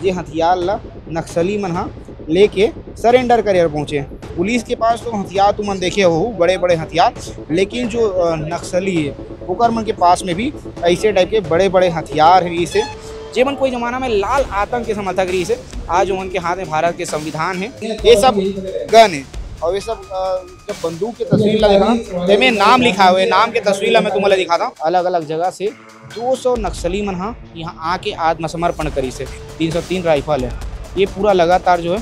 जे हथियार ला नक्सली मन हा लेके सरेंडर करे पहुँचे। पुलिस के पास तो हथियार तुमन देखे हो बड़े बड़े हथियार, लेकिन जो नक्सली है ओकर मन के पास में भी ऐसे टाइप के बड़े बड़े हथियार है। इसे जेमन कोई जमाना में लाल आतंक के समर्थक रही से, आज उनके हाथ में भारत के संविधान है, ये सब गन है। और ये सब जब बंदूक की तस्वीर ला देखा तेमें नाम लिखा हुआ है, नाम के तस्वीर ला मैं तुम्हें दिखाता हूँ। अलग अलग जगह से 200 नक्सली मन हाँ यहाँ आके आत्मसमर्पण करी से। 303 राइफल है, ये पूरा लगातार जो है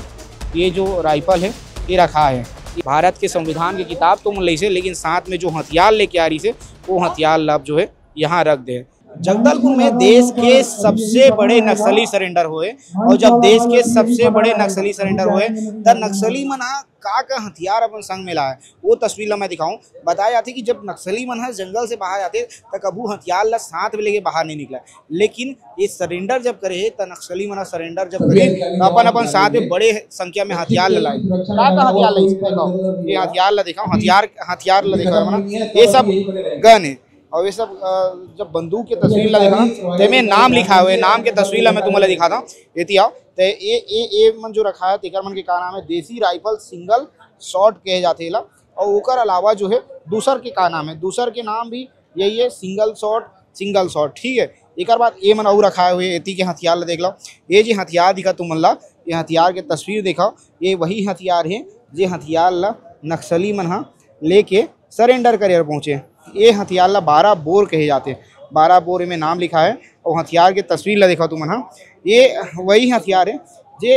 ये जो राइफल है ये रखा है। भारत के संविधान की किताब तो ले से, लेकिन साथ में जो हथियार लेके आ रही से वो हथियार लाभ जो है यहाँ रख दे। जगदलपुर में देश के सबसे बड़े नक्सली सरेंडर हुए, और जब देश के सबसे बड़े नक्सली सरेंडर हुए तब नक्सली मन का हथियार अपन संग में लाए। वो तस्वीर ला मैं दिखाऊं। बताया जाती कि जब नक्सली मन जंगल से बाहर आते तो कबू हथियार ला साथ में लेके बाहर नहीं निकला, लेकिन ये सरेंडर जब करे तो नक्सली मन सरेंडर जब करे तो अपन अपन साथ में बड़े संख्या में हथियार लाए। का हथियार लाई दिखाओ, ये हथियार ला दिखाओ, हथियार ला दिखाओ, ये सब गन है। और ये सब जब बंदूक की तस्वीर ला देखा तेमें नाम लिखा हुआ है, नाम के तस्वीर ला मैं तुम्हें दिखाता हूँ। ये आओ तो ये मन जो रखा है तेकर मन के का नाम है, देसी राइफल सिंगल शॉट कहे जाते ला। और ओकर अलावा जो है दूसर के का नाम है, दूसर के नाम भी यही है, सिंगल शॉट। ठीक है, एक बाद ये मन और रखा हुए एती के हथियार ला देख लो। ये जो हथियार दिखा तुम ला, ये हथियार के तस्वीर देखा, ये वही हथियार है जे हथियार ला नक्सली मन हा लेके सरेंडर करे पहुँचे। ये हथियार ला 12 बोर कहे जाते हैं, 12 बोर में नाम लिखा है। और हथियार के तस्वीर ला देखा तुम हाँ, ये वही हथियार है जे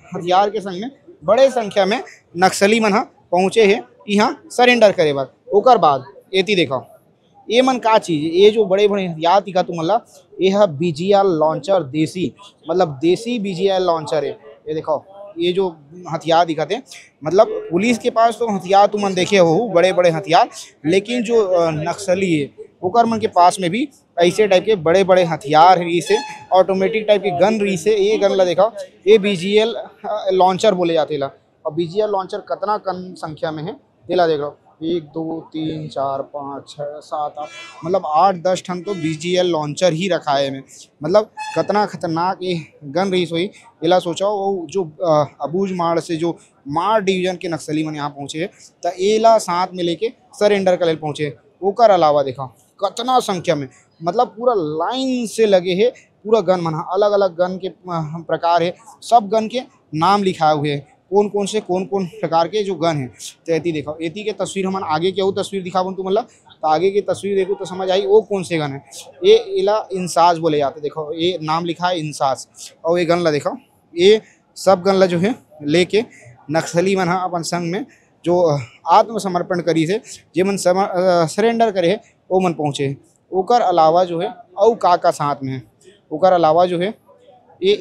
हथियार के संग में बड़े संख्या में नक्सली मन पहुँचे है यहाँ सरेंडर करे बाद। ओकर बाद एती देखा ये मन का चीज़, ये जो बड़े बड़े हथियार दिखा तुम ला, ये है BGR लॉन्चर, देसी मतलब देसी BGR लॉन्चर है। ये देखो ये जो हथियार दिखाते हैं, मतलब पुलिस के पास तो हथियार तुमन देखे हो बड़े बड़े हथियार, लेकिन जो नक्सली है ओकर मन के पास में भी ऐसे टाइप के बड़े बड़े हथियार रही से, ऑटोमेटिक टाइप के गन रही से। ये गन ला देखा, ये BGR लॉन्चर बोले जाते ला। और BGR लॉन्चर कितना कम संख्या में है ये ला देख लो, 1 2 3 4 5 6 7 8 मतलब 8-10 ठन तो BGR लॉन्चर ही रखा है में। मतलब कितना खतरनाक ये गन रही सोई इला सोचा। वो जो अबूझ माड़ से जो माड़ डिवीजन के नक्सली मन यहाँ पहुँचे है तो एला साथ में लेके सरेंडर करे पहुँचे। ओकर अलावा देखा कितना संख्या में, मतलब पूरा लाइन से लगे है पूरा गन मन, अलग अलग गन के प्रकार है, सब गन के नाम लिखा हुए है, कौन कौन प्रकार के जो गन है। तो एती देखो, एती के तस्वीर हम आगे के वो तस्वीर दिखाऊँ तुम मतलब, तो आगे की तस्वीर देखो तो समझ आई वो कौन से गन है। ये इला इंसास बोले जाते, देखो ये नाम लिखा है इंसास। और ये गन ला देखो, ये सब गन ला जो है लेके नक्सली मन अपन संग में जो आत्मसमर्पण करी से, जे मन सरेंडर करे है वो मन पहुँचे। ओकर अलावा जो है और का साथ में है, ओकर अलावा जो है ये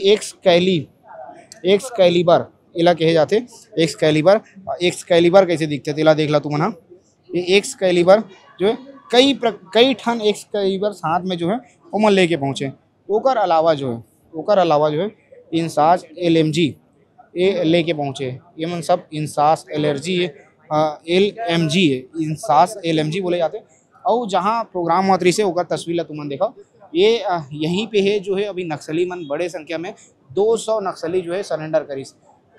एक्सकैलिबर इला कहे जाते। एक्सकैलिबर कैसे दिखते इला देख ला तुम ना, ये एक्सकैलिबर जो है कई ठन एक्सकैलिबर साथ में जो है वो मन लेके पहुँचे। ओकर अलावा जो है इंसास LMG ये लेके पहुँचे। ये मन सब इंसास LMG है, इंसास LMG बोले जाते। और जहाँ प्रोग्राम हुआ से ओकर तस्वीर ला तुमन देखा, ये यहीं पे है जो है अभी नक्सली मन बड़े संख्या में 200 नक्सली जो है सरेंडर करी।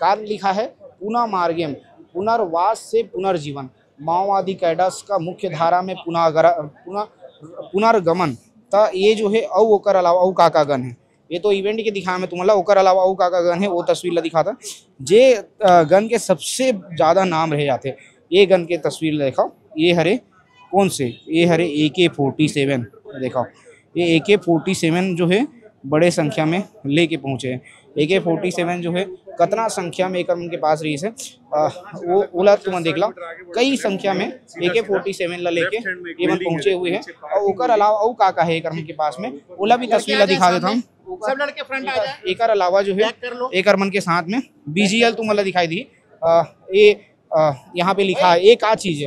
कार्य लिखा है पुनः मार्गेम, पुनर्वास से पुनर्जीवन, माओवादी कैडर्स का मुख्य धारा में पुनर्गमन। तो ये जो है और ओकर अलावा और का गन है, ये तो इवेंट के दिखा मैं तुम्हारा। ओकर अलावा और का गन है वो तस्वीर ला दिखाता, जे गन के सबसे ज़्यादा नाम रह जाते। ये गन के तस्वीर देखा, ये हरे कौन से, ये हरे AK-47 देखा। ये AK-47 जो है बड़े संख्या में लेके पहुँचे हैं। AK-47 जो है कितना संख्या में एक उनके पास रही है वो ओला तुम देख ला, कई संख्या में AK-47 ला लेके ये मन पहुँचे हुए हैं। और ओकर अलावा और का है एक के पास में, ओला भी तस्वीर ला दिखा देता हूँ। सब लड़के फ्रंट आ जाए। एक अलावा जो है एक मन के साथ में BGL तुम ला दिखाई दी। ये यहाँ पे लिखा है, ये का चीज़ है,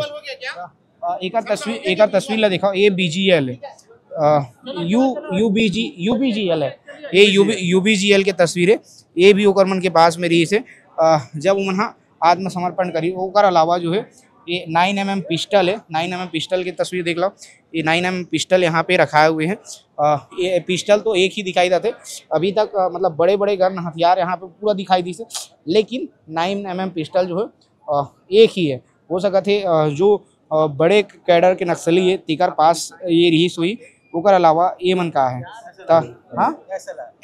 एक तस्वीर ला दिखाओ, ये BGL है, UBGL है, ये UBGL के तस्वीर है। ये भी ओकर मन के पास में रही से जब उन्हें आत्मसमर्पण करी। ओकर अलावा जो है ये 9mm पिस्टल है, 9mm पिस्टल की तस्वीर देख लो। ये 9mm पिस्टल यहाँ पे रखाए हुए हैं। ये पिस्टल तो एक ही दिखाई देते अभी तक, मतलब बड़े बड़े गन हथियार यहाँ पे पूरा दिखाई दी से, लेकिन 9mm पिस्टल जो है एक ही है। हो सका थे जो बड़े कैडर के नक्सली है तिकर पास ये रहीस हुई, ओकर अलावा ये मन का है हाँ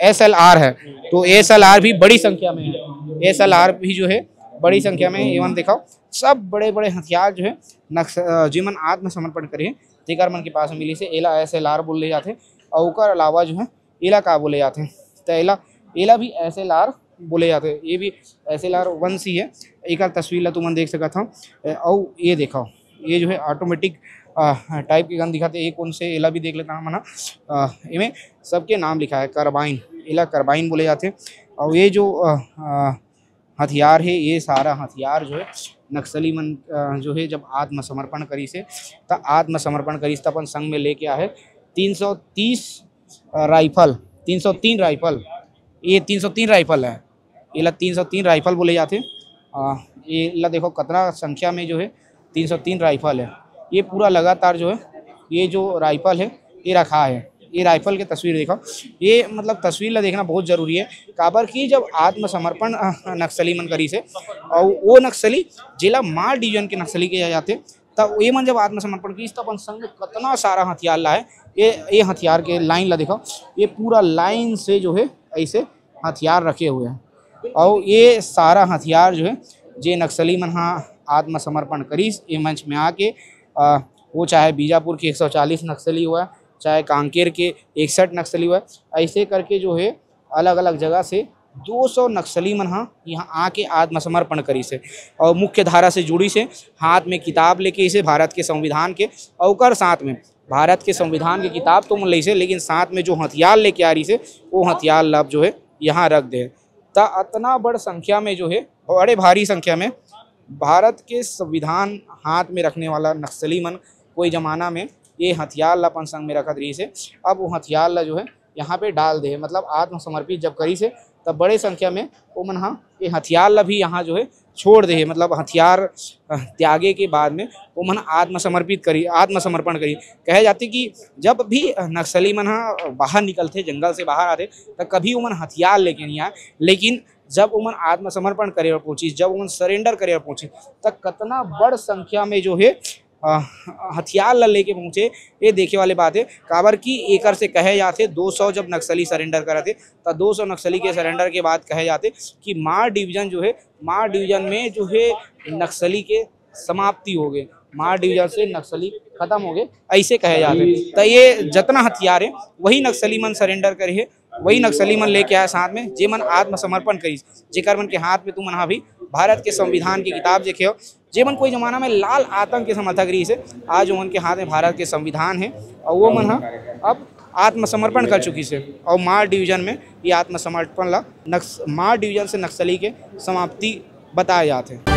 SLR है। तो SLR भी बड़ी संख्या में है, SLR भी जो है बड़ी संख्या में एवं दिखाओ सब बड़े बड़े हथियार जो है जिमन आत्मसमर्पण करे तेकर मन के पास मिली से एला SLR बोले जाते। और ओकर अलावा जो है एला का बोले जाते, तो एला भी SLR बोले जाते। ये भी SLR 1C है। एक तस्वीर ला तुमन देख सकत हो। और ये देखो ये जो है ऑटोमेटिक टाइप के गन दिखाते। एक कौन से एला भी देख लेता हूँ मना, इनमें सबके नाम लिखा है। कार्बाइन, एला कार्बाइन बोले जाते। और ये जो हथियार है, ये सारा हथियार जो है नक्सली मन जो है जब आत्मसमर्पण करी से तब आत्मसमर्पण करी से अपन संग में लेके आए 330 राइफल, 303 राइफल। ये 303 राइफल है, ये 303 राइफल बोले जाते। ये ला देखो कितना संख्या में जो है 303 राइफल है। ये पूरा लगातार जो है ये जो राइफल है ये रखा है। ये राइफल की तस्वीर देखो, ये मतलब तस्वीर ला देखना बहुत जरूरी है। काबर की जब आत्मसमर्पण नक्सली मन करी से और वो नक्सली जिला मार डिवीजन के नक्सली के जाते, तब ये मन जब आत्मसमर्पण की तब अपन संग में कितना सारा हथियार लाए। ये हथियार के लाइन ला देखो, ये पूरा लाइन से जो है ऐसे हथियार रखे हुए हैं। और ये सारा हथियार जो है जे नक्सली मन आत्मसमर्पण करीस ये मंच में आके, वो चाहे बीजापुर के 140 नक्सली हुआ, चाहे कांकेर के 61 नक्सली हुआ, ऐसे करके जो है अलग अलग जगह से 200 नक्सली मन यहाँ आके आत्मसमर्पण करी से। और मुख्य धारा से जुड़ी से हाथ में किताब लेके इसे भारत के संविधान के और साथ में भारत के संविधान की किताब तो मन ले से, लेकिन साथ में जो हथियार लेके आ रही से वो हथियार लब जो है यहाँ रख दे। तो इतना बड़ संख्या में जो है बड़े भारी संख्या में भारत के संविधान हाथ में रखने वाला नक्सली मन कोई ज़माना में ये हथियार ला अपन संग में रखत रही से, अब वो हथियार ला जो है यहाँ पे डाल दे, मतलब आत्मसमर्पित जब करी से तब बड़े संख्या में वो मन ये हथियार ला भी यहाँ जो है छोड़ दे, मतलब हथियार त्यागे के बाद में वो मन आत्मसमर्पण करी। कहे जाते कि जब भी नक्सली मन बाहर निकलते, जंगल से बाहर आते, तो कभी वो मन हथियार लेके नहीं आए, लेकिन जब उमन आत्मसमर्पण करे और पहुंची, जब उमन सरेंडर करे और पहुंची, तब कितना बड़ संख्या में जो है हथियार ला लेके पहुंचे। ये देखे वाले बात है। काबर की एकर से कहे जाते 200 जब नक्सली सरेंडर करते तो 200 नक्सली के सरेंडर के बाद कहे जाते कि मार डिवीजन जो है, मार डिवीजन में जो है नक्सली के समाप्ति हो गए, मार डिवीजन से नक्सली खत्म हो गए, ऐसे कहे जाते। तो ये जितना हथियार है वही नक्सली मन सरेंडर करे है, वही नक्सली मन लेके आए साथ में, जे मन आत्मसमर्पण करी, जेकर मन के हाथ में तुम भी भारत के संविधान की किताब देखे हो। जे मन कोई जमाना में लाल आतंक के समर्थक रही से, आज उनके हाथ में भारत के संविधान है और वो मन अब आत्मसमर्पण कर चुकी से। और मार डिवीजन में ये आत्मसमर्पण ला मार डिवीजन से नक्सली के समाप्ति बताए जाते हैं।